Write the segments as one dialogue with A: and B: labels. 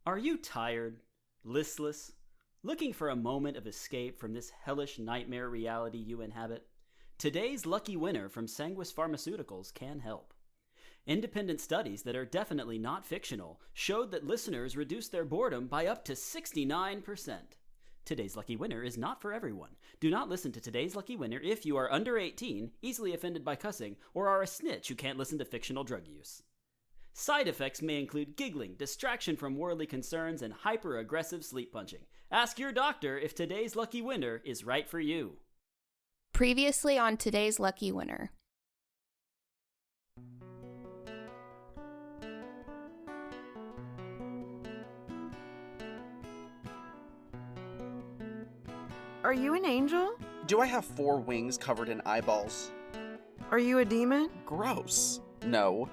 A: Are you tired, listless, looking for a moment of escape from this hellish nightmare reality you inhabit? Today's lucky winner from Sanguis Pharmaceuticals can help. Independent studies that are definitely not fictional showed that listeners reduced their boredom by up to 69%. Today's lucky winner is not for everyone. Do not listen to Today's Lucky Winner if you are under 18, easily offended by cussing, or are a snitch who can't listen to fictional drug use. Side effects may include giggling, distraction from worldly concerns, and hyper-aggressive sleep punching. Ask your doctor if Today's Lucky Winner is right for you.
B: Previously on Today's Lucky Winner.
C: Are you an angel?
D: Do I have 4 wings covered in eyeballs?
C: Are you a demon?
D: Gross. No.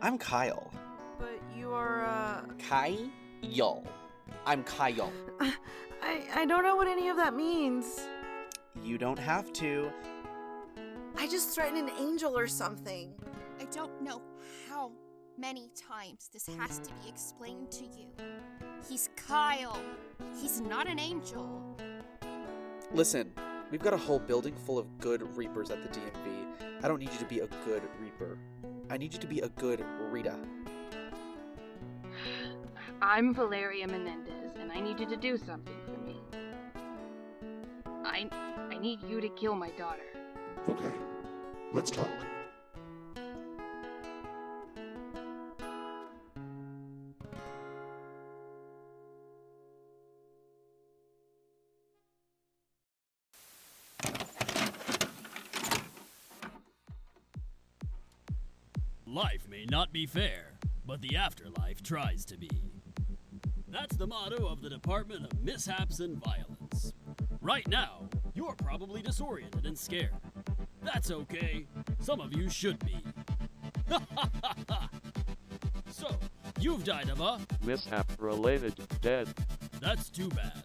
D: I'm Kyle.
C: But you are,
D: Kyle. I'm Kyle.
C: I don't know what any of that means.
D: You don't have to.
C: I just threatened an angel or something.
E: I don't know how many times this has to be explained to you. He's Kyle. He's not an angel.
D: Listen, we've got a whole building full of good reapers at the DMV. I don't need you to be a good reaper. I need you to be a good Rita.
F: I'm Valeria Menendez, and I need you to do something for me. I need you to kill my daughter.
G: Okay, let's talk.
H: Life may not be fair, but the afterlife tries to be. That's the motto of the Department of Mishaps and Violence. Right now, you're probably disoriented and scared. That's okay. Some of you should be. So, you've died of a
I: mishap-related death.
H: That's too bad.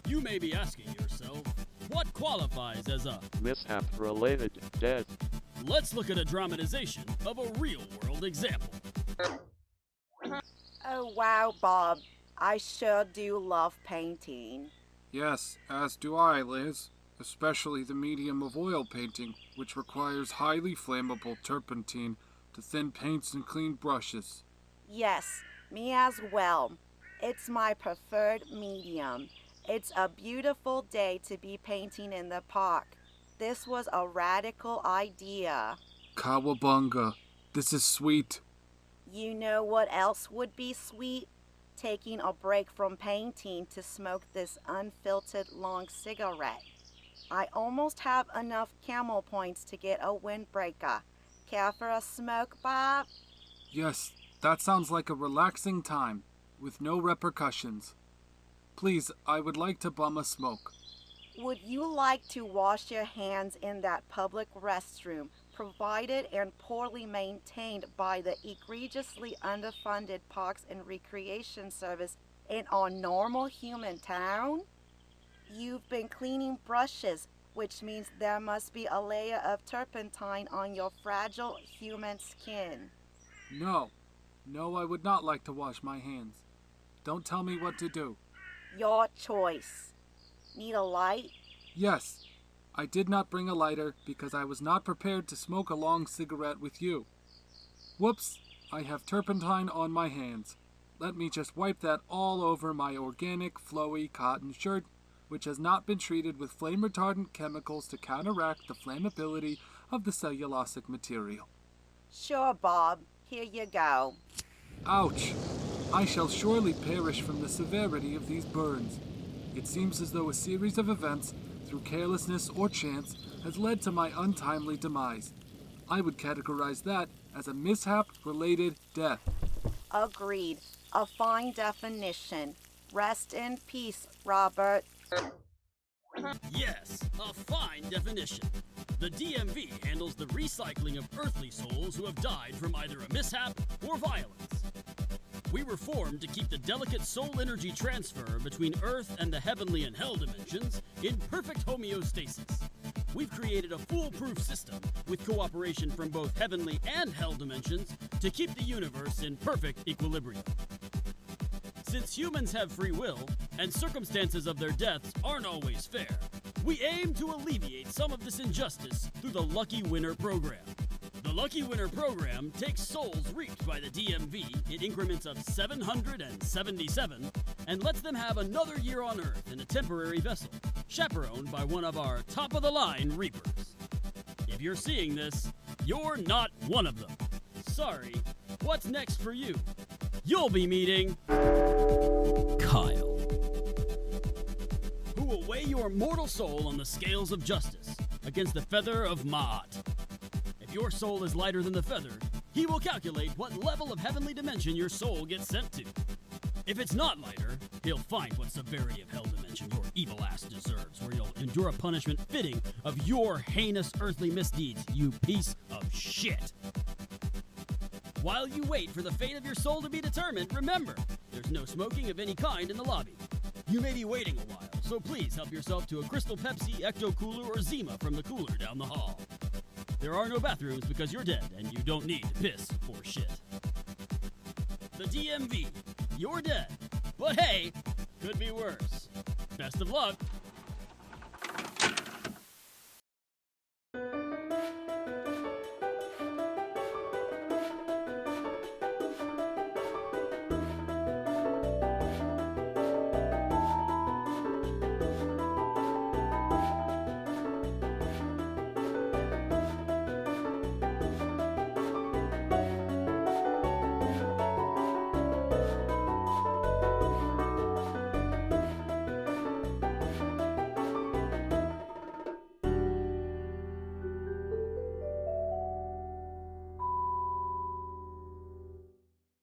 H: You may be asking yourself, what qualifies as a
I: mishap-related death?
H: Let's look at a dramatization of a real-world example.
J: Oh wow, Bob. I sure do love painting.
K: Yes, as do I, Liz. Especially the medium of oil painting, which requires highly flammable turpentine to thin paints and clean brushes.
J: Yes, me as well. It's my preferred medium. It's a beautiful day to be painting in the park. This was a radical idea.
K: Kawabunga, this is sweet.
J: You know what else would be sweet? Taking a break from painting to smoke this unfiltered long cigarette. I almost have enough camel points to get a windbreaker. Care for a smoke, Bob?
K: Yes, that sounds like a relaxing time, with no repercussions. Please, I would like to bum a smoke.
J: Would you like to wash your hands in that public restroom, provided and poorly maintained by the egregiously underfunded Parks and Recreation Service in our normal human town? You've been cleaning brushes, which means there must be a layer of turpentine on your fragile human skin.
K: No, I would not like to wash my hands. Don't tell me what to do.
J: Your choice. Need a light?
K: Yes, I did not bring a lighter because I was not prepared to smoke a long cigarette with you. Whoops, I have turpentine on my hands. Let me just wipe that all over my organic, flowy cotton shirt, which has not been treated with flame-retardant chemicals to counteract the flammability of the cellulosic material.
J: Sure, Bob. Here you go.
K: Ouch! I shall surely perish from the severity of these burns. It seems as though a series of events, through carelessness or chance, has led to my untimely demise. I would categorize that as a mishap-related death.
J: Agreed. A fine definition. Rest in peace, Robert.
H: Yes, a fine definition. The DMV handles the recycling of earthly souls who have died from either a mishap or violence. We were formed to keep the delicate soul energy transfer between Earth and the heavenly and hell dimensions in perfect homeostasis. We've created a foolproof system with cooperation from both heavenly and hell dimensions to keep the universe in perfect equilibrium. Since humans have free will, and circumstances of their deaths aren't always fair, we aim to alleviate some of this injustice through the Lucky Winner program. The Lucky Winner program takes souls reaped by the DMV in increments of 777 and lets them have another year on Earth in a temporary vessel, chaperoned by one of our top-of-the-line Reapers. If you're seeing this, you're not one of them. Sorry, what's next for you? You'll be meeting Kyle, who will weigh your mortal soul on the scales of justice against the feather of Ma'at. If your soul is lighter than the feather, he will calculate what level of heavenly dimension your soul gets sent to. If it's not lighter, he'll find what severity of hell dimension your evil ass deserves, where you'll endure a punishment fitting of your heinous earthly misdeeds, you piece of shit. While you wait for the fate of your soul to be determined, remember, there's no smoking of any kind in the lobby. You may be waiting a while, so please help yourself to a Crystal Pepsi, Ecto Cooler, or Zima from the cooler down the hall. There are no bathrooms because you're dead and you don't need to piss or shit. The DMV, you're dead, but hey, could be worse. Best of luck.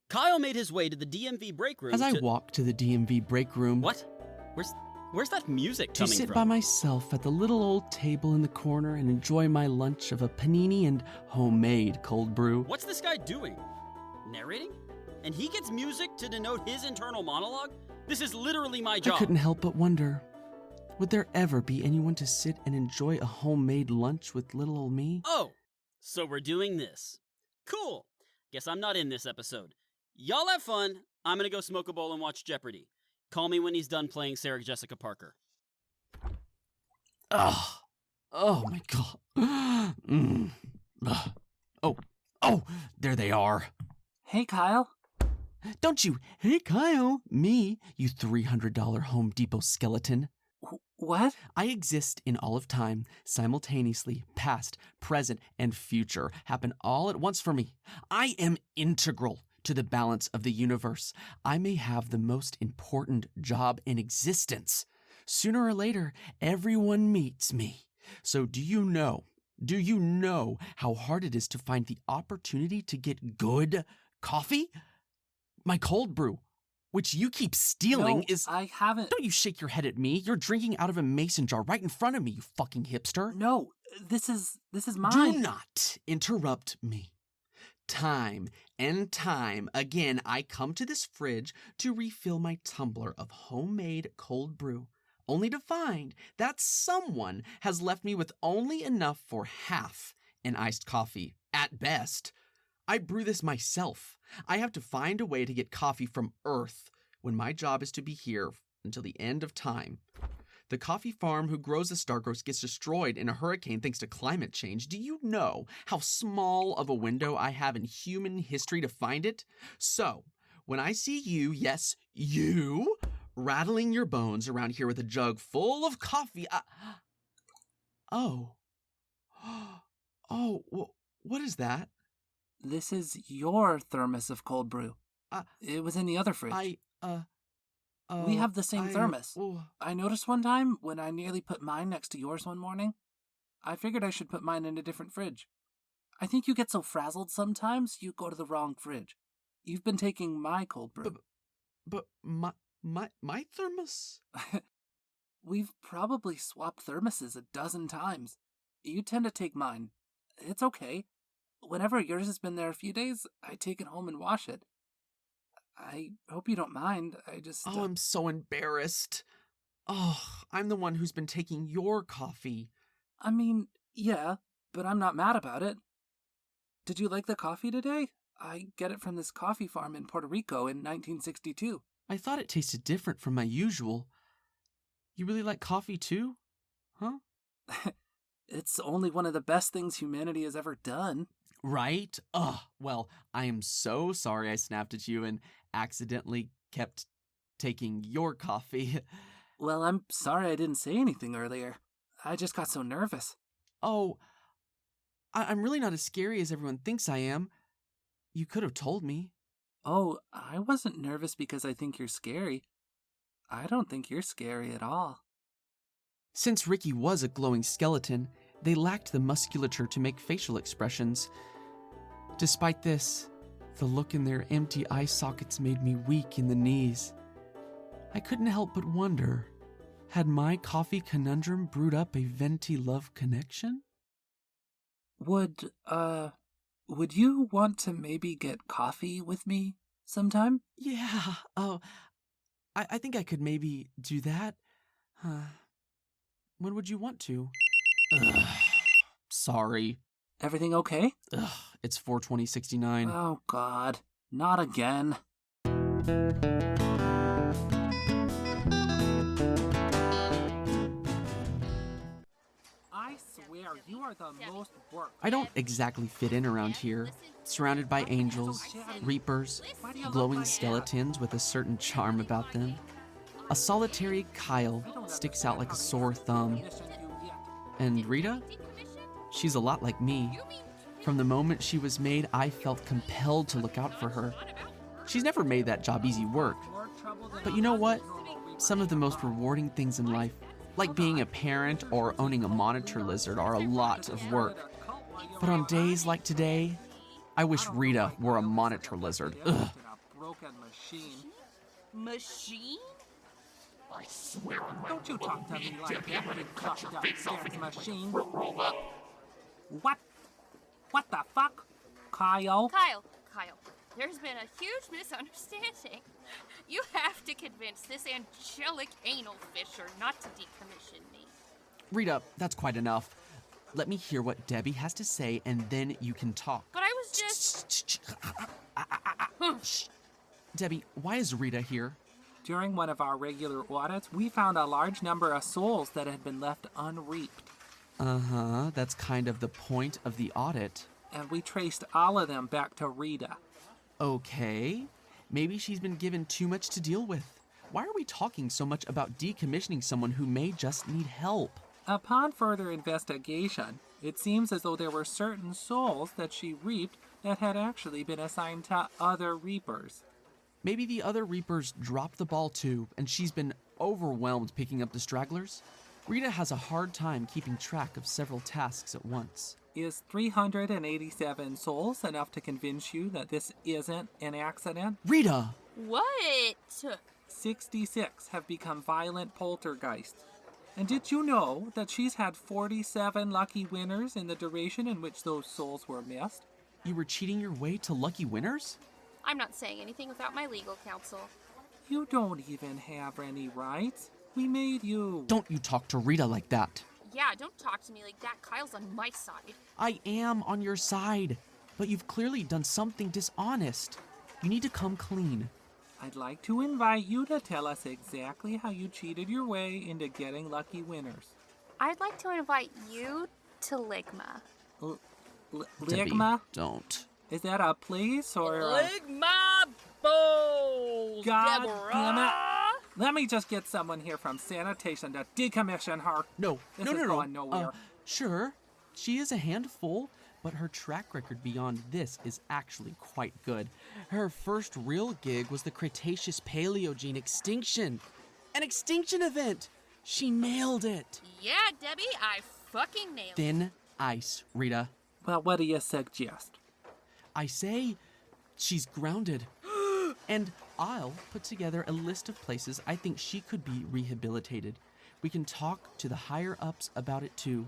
H: Kyle made his way to the DMV break room
L: As I walk to the DMV break room...
A: What? Where's that music
L: to
A: coming
L: sit
A: from?
L: by myself at the little old table in the corner and enjoy my lunch of a panini and homemade cold brew.
A: What's this guy doing? Narrating? And he gets music to denote his internal monologue? This is literally my job.
L: I couldn't help but wonder, would there ever be anyone to sit and enjoy a homemade lunch with little old me?
A: Oh, so we're doing this. Cool. Guess I'm not in this episode. Y'all have fun. I'm gonna go smoke a bowl and watch Jeopardy. Call me when he's done playing Sarah Jessica Parker.
L: Ugh. Oh my god. Ugh. Oh, there they are.
K: Hey, Kyle.
L: Don't you, hey Kyle, me, you $300 Home Depot skeleton.
K: What?
L: I exist in all of time, simultaneously, past, present, and future happen all at once for me. I am integral to the balance of the universe. I may have the most important job in existence. Sooner or later, everyone meets me. So do you know how hard it is to find the opportunity to get good coffee? My cold brew, which you keep stealing,
K: No, I haven't.
L: Don't you shake your head at me. You're drinking out of a mason jar right in front of me, you fucking hipster.
K: No, this is mine.
L: Do not interrupt me. Time and time again, I come to this fridge to refill my tumbler of homemade cold brew, only to find that someone has left me with only enough for half an iced coffee, at best. I brew this myself. I have to find a way to get coffee from Earth when my job is to be here until the end of time. The coffee farm who grows the Stargrowth gets destroyed in a hurricane thanks to climate change. Do you know how small of a window I have in human history to find it? So, when I see you, yes, you, rattling your bones around here with a jug full of coffee, Oh, what is that?
K: This is your thermos of cold brew. It was in the other fridge. We have the same thermos. I noticed one time when I nearly put mine next to yours one morning. I figured I should put mine in a different fridge. I think you get so frazzled sometimes you go to the wrong fridge. You've been taking my cold brew.
L: But my thermos?
K: We've probably swapped thermoses a dozen times. You tend to take mine. It's okay. Whenever yours has been there a few days, I take it home and wash it. I hope you don't mind.
L: Oh, I'm so embarrassed. Oh, I'm the one who's been taking your coffee.
K: I mean, yeah, but I'm not mad about it. Did you like the coffee today? I get it from this coffee farm in Puerto Rico in 1962.
L: I thought it tasted different from my usual. You really like coffee too? Huh?
K: It's only one of the best things humanity has ever done.
L: Right? Ugh. Well, I am so sorry I snapped at you and accidentally kept taking your coffee.
K: Well, I'm sorry I didn't say anything earlier. I just got so nervous.
L: Oh, I'm really not as scary as everyone thinks I am. You could have told me.
K: Oh, I wasn't nervous because I think you're scary. I don't think you're scary at all.
L: Since Ricky was a glowing skeleton, they lacked the musculature to make facial expressions. Despite this, the look in their empty eye sockets made me weak in the knees. I couldn't help but wonder, had my coffee conundrum brewed up a venti love connection?
K: Would you want to maybe get coffee with me sometime?
L: Yeah, I think I could maybe do that. When would you want to? Ugh, sorry.
K: Everything okay?
L: Ugh, it's 4/20/69.
K: Oh, God. Not again. I swear, you are the most work.
L: I don't exactly fit in around here. Surrounded by angels, reapers, glowing skeletons with a certain charm about them. A solitary Kyle sticks out like a sore thumb. And Rita? She's a lot like me. From the moment she was made, I felt compelled to look out for her. She's never made that job easy work. But you know what? Some of the most rewarding things in life, like being a parent or owning a monitor lizard, are a lot of work. But on days like today, I wish Rita were a monitor lizard. Ugh.
E: Machine?
G: I swear on my
K: Don't you talk to me like that, you fucked upstairs machine. What? What the fuck? Kyle?
E: Kyle, there's been a huge misunderstanding. You have to convince this angelic anal fisher not to decommission me.
L: Rita, that's quite enough. Let me hear what Debbie has to say, and then you can talk.
E: But I was just...
L: Shh. Debbie, why is Rita here?
K: During one of our regular audits, we found a large number of souls that had been left unreaped.
L: Uh-huh, that's kind of the point of the audit.
K: And we traced all of them back to Rita.
L: Okay, maybe she's been given too much to deal with. Why are we talking so much about decommissioning someone who may just need help?
K: Upon further investigation, it seems as though there were certain souls that she reaped that had actually been assigned to other reapers.
L: Maybe the other reapers dropped the ball too, and she's been overwhelmed picking up the stragglers? Rita has a hard time keeping track of several tasks at once.
K: Is 387 souls enough to convince you that this isn't an accident?
L: Rita!
E: What?
K: 66 have become violent poltergeists. And did you know that she's had 47 lucky winners in the duration in which those souls were missed?
L: You were cheating your way to lucky winners?
E: I'm not saying anything without my legal counsel.
K: You don't even have any rights. We made you.
L: Don't you talk to Rita like that.
E: Yeah, don't talk to me like that. Kyle's on my side.
L: I am on your side, but you've clearly done something dishonest. You need to come clean.
K: I'd like to invite you to tell us exactly how you cheated your way into getting lucky winners.
E: I'd like to invite you to Ligma.
K: Ligma?
L: Don't.
K: Is that a place or
E: Ligma Bowls,
K: God
E: Deborah!
K: damn it. Let me just get someone here from sanitation to decommission her.
L: No.
K: This is going nowhere.
L: Sure, she is a handful, but her track record beyond this is actually quite good. Her first real gig was the Cretaceous Paleogene extinction. An extinction event! She nailed it!
E: Yeah, Debbie, I fucking nailed it.
L: Thin ice, Rita.
K: Well, what do you suggest?
L: I say she's grounded. And I'll put together a list of places I think she could be rehabilitated. We can talk to the higher-ups about it too.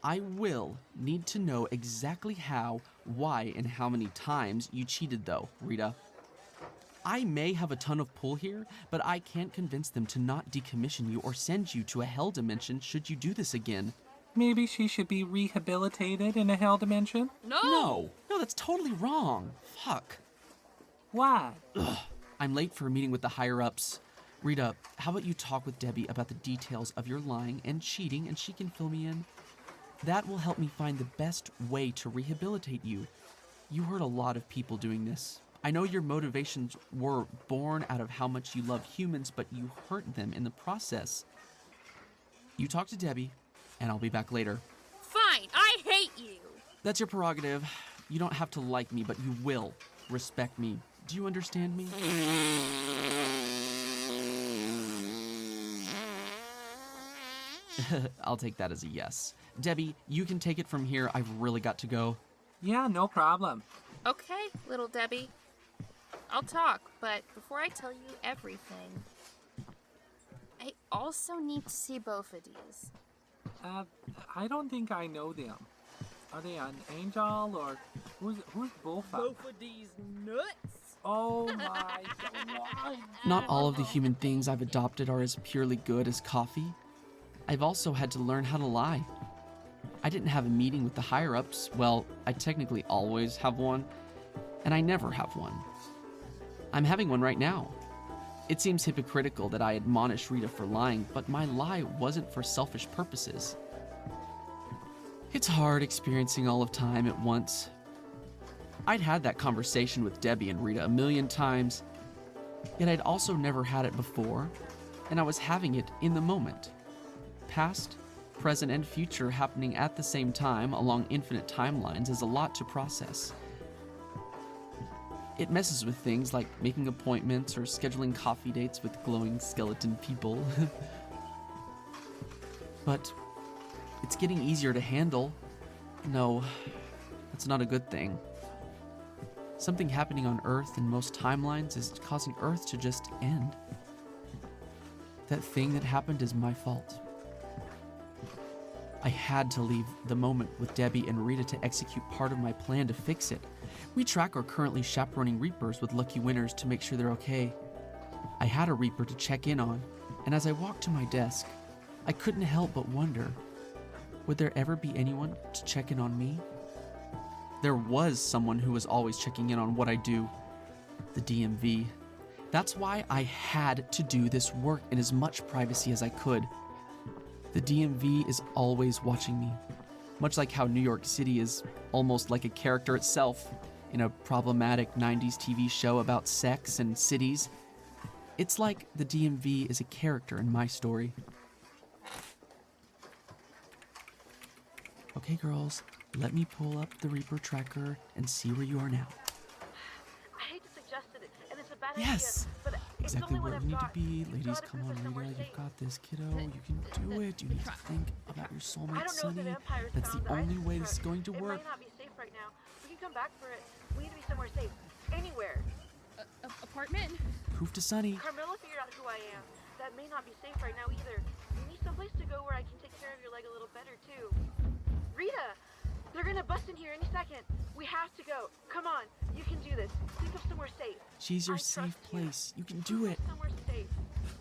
L: I will need to know exactly how, why, and how many times you cheated though, Rita. I may have a ton of pull here, but I can't convince them to not decommission you or send you to a hell dimension should you do this again.
K: Maybe she should be rehabilitated in a hell dimension?
E: No,
L: that's totally wrong. Fuck.
K: Why?
L: Ugh. I'm late for a meeting with the higher-ups. Rita, how about you talk with Debbie about the details of your lying and cheating, and she can fill me in? That will help me find the best way to rehabilitate you. You hurt a lot of people doing this. I know your motivations were born out of how much you love humans, but you hurt them in the process. You talk to Debbie, and I'll be back later.
E: Fine, I hate you.
L: That's your prerogative. You don't have to like me, but you will respect me. Do you understand me? I'll take that as a yes. Debbie, you can take it from here. I've really got to go.
K: Yeah, no problem.
E: Okay, little Debbie. I'll talk, but before I tell you everything, I also need to see both of these.
K: I don't think I know them. Are they an angel or who's Bofa?
E: Both of these nuts?
K: Oh my God.
L: Not all of the human things I've adopted are as purely good as coffee. I've also had to learn how to lie. I didn't have a meeting with the higher-ups. Well, I technically always have one, and I never have one. I'm having one right now. It seems hypocritical that I admonish Rita for lying, but my lie wasn't for selfish purposes. It's hard experiencing all of time at once. I'd had that conversation with Debbie and Rita a million times, yet I'd also never had it before, and I was having it in the moment. Past, present, and future happening at the same time along infinite timelines is a lot to process. It messes with things like making appointments or scheduling coffee dates with glowing skeleton people. But it's getting easier to handle. No, that's not a good thing. Something happening on Earth in most timelines is causing Earth to just end. That thing that happened is my fault. I had to leave the moment with Debbie and Rita to execute part of my plan to fix it. We track our currently chaperoning Reapers with lucky winners to make sure they're okay. I had a Reaper to check in on, and as I walked to my desk, I couldn't help but wonder, would there ever be anyone to check in on me? There was someone who was always checking in on what I do, the DMV. That's why I had to do this work in as much privacy as I could. The DMV is always watching me, much like how New York City is almost like a character itself in a problematic 90s TV show about sex and cities. It's like the DMV is a character in my story. Okay, girls, let me pull up the Reaper tracker and see where you are now.
M: I hate to suggest it, and it's a bad
L: Yes!
M: idea, but
L: Exactly where you need to be. Ladies, come on, Rita. You've got this, kiddo. You can do it. You need to think about your soulmate, Sonny. That's the only way this is going to work.
M: It might not be safe right now. We can come back for it. We need to be somewhere safe. Anywhere.
E: Apartment?
L: Proof to Sonny.
M: Carmela figured out who I am. That may not be safe right now either. We need someplace to go where I can take care of your leg a little better, too. Rita! They're gonna bust in here any second. We have to go. Come on. You can do this. Think of somewhere safe.
L: She's your safe place. You can do it.
M: Somewhere safe.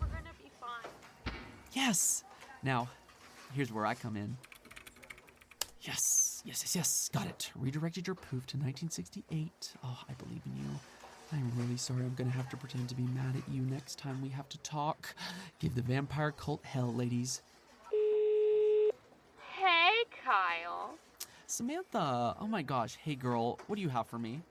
M: We're gonna be fine.
L: Yes! Now, here's where I come in. Yes. Got it. Redirected your poof to 1968. Oh, I believe in you. I'm really sorry. I'm gonna have to pretend to be mad at you next time we have to talk. Give the vampire cult hell, ladies.
F: Hey, Kyle.
L: Samantha! Oh my gosh. Hey, girl. What do you have for me?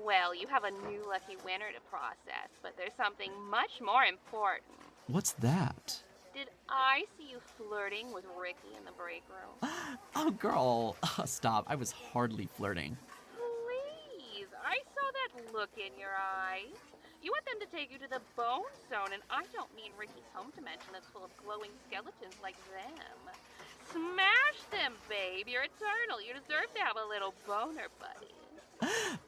F: Well, you have a new lucky winner to process, but there's something much more important.
L: What's that?
F: Did I see you flirting with Ricky in the break room?
L: Oh, girl. Stop. I was hardly flirting.
F: Please, I saw that look in your eyes. You want them to take you to the bone zone, and I don't mean Ricky's home dimension that's full of glowing skeletons like them. Smash them, babe. You're eternal. You deserve to have a little boner buddy.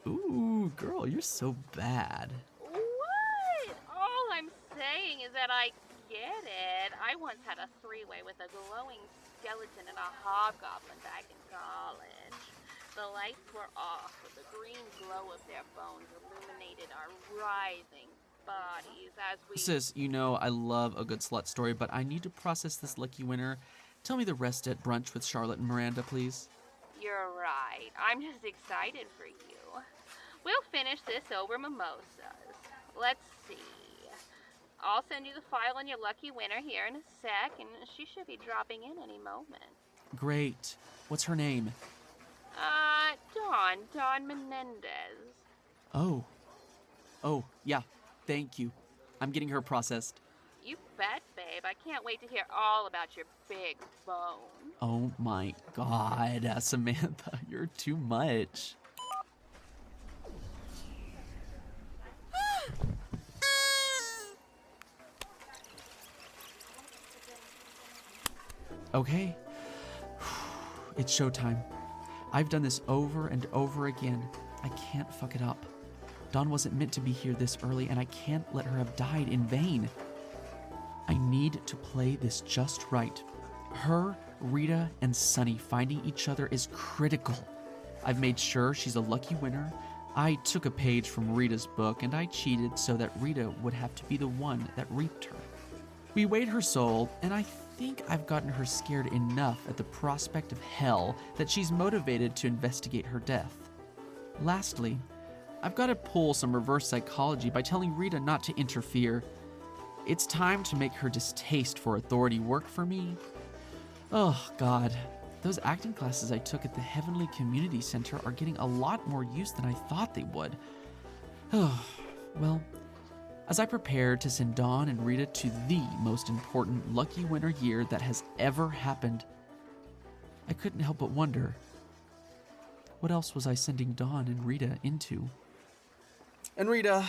L: Ooh, girl, you're so bad.
F: What? All I'm saying is that I get it. I once had a three-way with a glowing skeleton and a hobgoblin back in college. The lights were off, but the green glow of their bones illuminated our writhing bodies as we...
L: Sis, you know I love a good slut story, but I need to process this lucky winner. Tell me the rest at brunch with Charlotte and Miranda, please.
F: You're right. I'm just excited for you. We'll finish this over mimosas. let's see. I'll send you the file on your lucky winner here in a sec, and she should be dropping in any moment.
L: Great. What's her name?
F: Dawn Menendez.
L: Oh. Oh, yeah. Thank you. I'm getting her processed.
F: You bet, babe. I can't wait to hear all about your big bone.
L: Oh my god, Samantha, you're too much. Okay. It's showtime. I've done this over and over again. I can't fuck it up. Dawn wasn't meant to be here this early, and I can't let her have died in vain. I need to play this just right. Her, Rita, and Sunny finding each other is critical. I've made sure she's a lucky winner. I took a page from Rita's book, and I cheated so that Rita would have to be the one that reaped her. We weighed her soul, and I think I've gotten her scared enough at the prospect of hell that she's motivated to investigate her death. Lastly, I've got to pull some reverse psychology by telling Rita not to interfere. It's time to make her distaste for authority work for me. Oh, God. Those acting classes I took at the Heavenly Community Center are getting a lot more use than I thought they would. Oh, well, as I prepare to send Dawn and Rita to the most important lucky winner year that has ever happened, I couldn't help but wonder, what else was I sending Dawn and Rita into?
D: And Rita,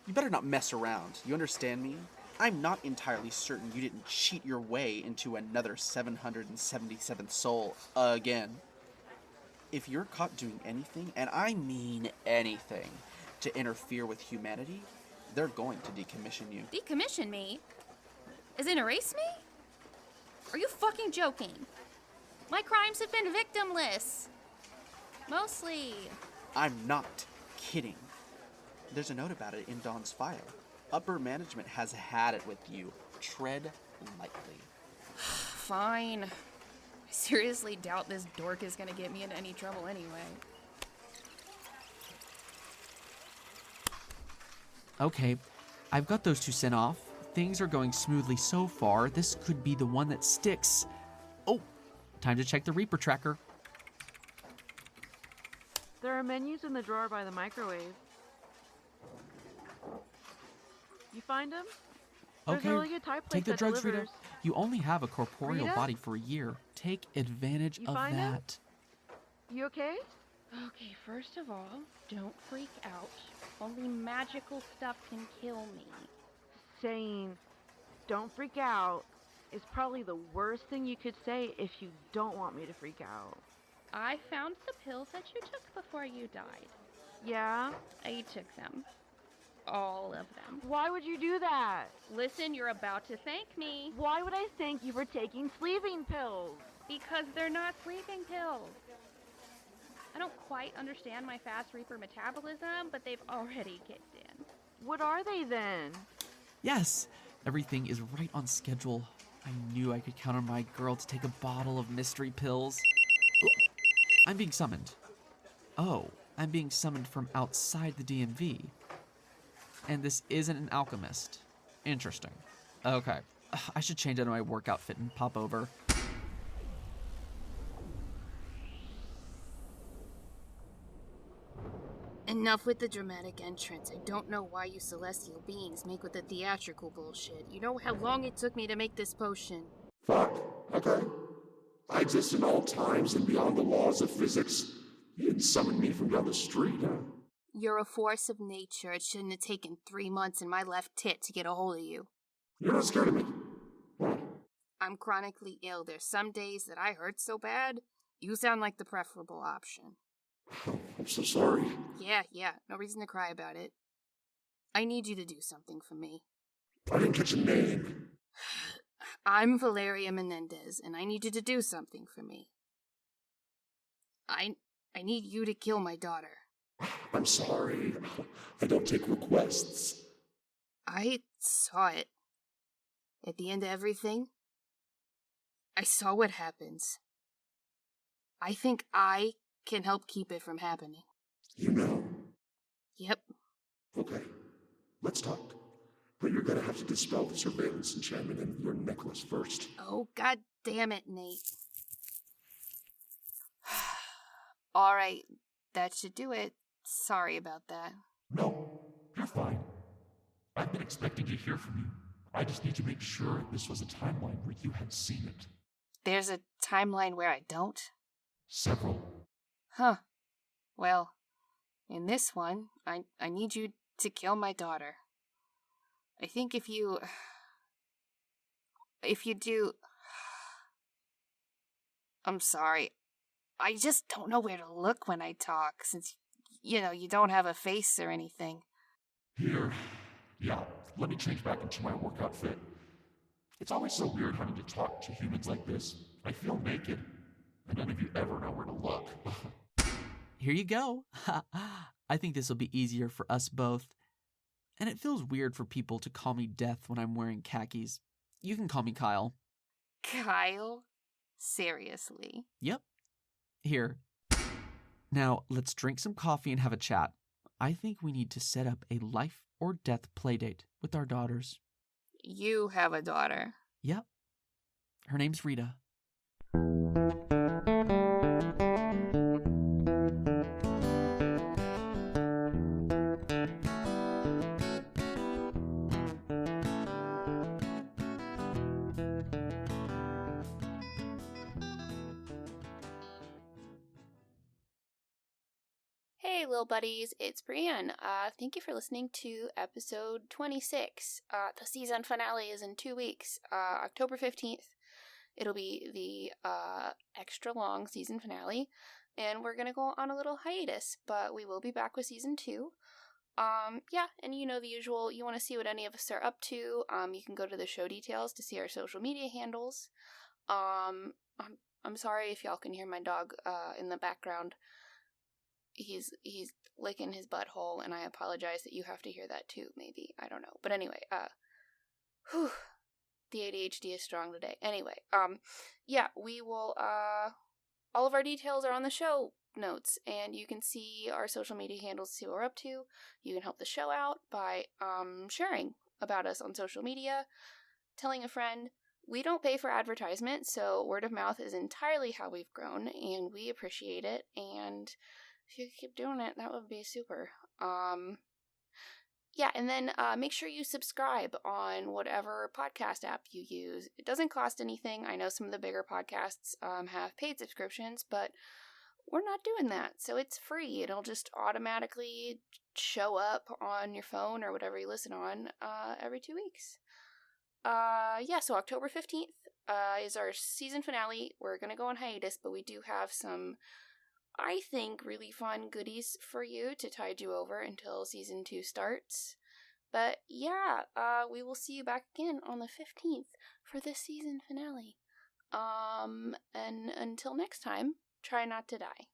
D: you better not mess around. You understand me? I'm not entirely certain you didn't cheat your way into another 777th soul again. If you're caught doing anything, and I mean anything, to interfere with humanity, they're going to decommission you.
B: Decommission me? As in erase me? Are you fucking joking? My crimes have been victimless. Mostly.
D: I'm not kidding. There's a note about it in Dawn's file. Upper management has had it with you. Tread lightly.
B: Fine. I seriously doubt this dork is gonna get me into any trouble anyway.
L: Okay, I've got those two sent off. Things are going smoothly so far. This could be the one that sticks. Oh, time to check the Reaper tracker.
M: There are menus in the drawer by the microwave. You find them? There's
L: Okay,
M: a really good type place
L: take the
M: that
L: drugs,
M: delivers.
L: Rita. You only have a corporeal
M: Rita?
L: body for a year. Take advantage
M: You
L: of
M: find him?
L: that.
M: You okay?
E: Okay, first of all, don't freak out. Only magical stuff can kill me.
M: Saying, don't freak out, is probably the worst thing you could say if you don't want me to freak out.
E: I found the pills that you took before you died.
M: Yeah?
E: I took them. All of them.
M: Why would you do that?
E: Listen, you're about to thank me.
M: Why would I thank you for taking sleeping pills?
E: Because they're not sleeping pills. I don't quite understand my fast Reaper metabolism, but they've already kicked in.
M: What are they then?
L: Yes, everything is right on schedule. I knew I could count on my girl to take a bottle of mystery pills. I'm being summoned. Oh, I'm being summoned from outside the DMV. And this isn't an alchemist. Interesting. Okay, I should change out of my work outfit and pop over.
E: Enough with the dramatic entrance. I don't know why you celestial beings make with the theatrical bullshit. You know how long it took me to make this potion.
G: Fuck. Okay. I exist in all times and beyond the laws of physics. You didn't summon me from down the street, huh?
E: You're a force of nature. It shouldn't have taken 3 months in my left tit to get a hold of you.
G: You're not scared of me. Why?
E: I'm chronically ill. There's some days that I hurt so bad, you sound like the preferable option.
G: I'm so sorry.
E: Yeah. No reason to cry about it. I need you to do something for me.
G: I didn't catch a name.
E: I'm Valeria Menendez, and I need you to do something for me. I need you to kill my daughter.
G: I'm sorry. I don't take requests.
E: I saw it. At the end of everything, I saw what happens. I think I can help keep it from happening.
G: You know?
E: Yep.
G: Okay. Let's talk. But you're gonna have to dispel the surveillance enchantment in your necklace first.
E: Oh, god damn it, Nate. Alright, that should do it. Sorry about that.
G: No, you're fine. I've been expecting to hear from you. I just need to make sure this was a timeline where you had seen it.
E: There's a timeline where I don't?
G: Several.
E: Huh. Well, in this one, I need you to kill my daughter. I think if you do... I'm sorry. I just don't know where to look when I talk, since, you don't have a face or anything.
G: Here. Yeah, let me change back into my work outfit. It's always so weird having to talk to humans like this. I feel naked, and none of you ever know where to look.
L: Here you go. I think this will be easier for us both. And it feels weird for people to call me Death when I'm wearing khakis. You can call me Kyle.
E: Kyle? Seriously?
L: Yep. Here. Now, let's drink some coffee and have a chat. I think we need to set up a life or death playdate with our daughters.
E: You have a daughter.
L: Yep. Her name's Rita.
B: Hey, little buddies, it's Brianne. Thank you for listening to episode 26. The season finale is in 2 weeks, October 15th. It'll be the extra long season finale, and we're gonna go on a little hiatus, but we will be back with season 2. Yeah, and you know the usual. You want to see what any of us are up to, you can go to the show details to see our social media handles. I'm sorry if y'all can hear my dog in the background. He's licking his butthole, and I apologize that you have to hear that too, maybe. I don't know. But anyway, the ADHD is strong today. Anyway, yeah, we will, all of our details are on the show notes, and you can see our social media handles to see what we're up to. You can help the show out by, sharing about us on social media, telling a friend. We don't pay for advertisement, so word of mouth is entirely how we've grown, and we appreciate it, and if you could keep doing it, that would be super. Yeah, and then make sure you subscribe on whatever podcast app you use. It doesn't cost anything. I know some of the bigger podcasts have paid subscriptions, but we're not doing that, so it's free. It'll just automatically show up on your phone or whatever you listen on every 2 weeks. Yeah, so October 15th is our season finale. We're going to go on hiatus, but we do have some, I think, really fun goodies for you to tide you over until season 2 starts. But yeah, we will see you back again on the 15th for the season finale. And until next time, try not to die.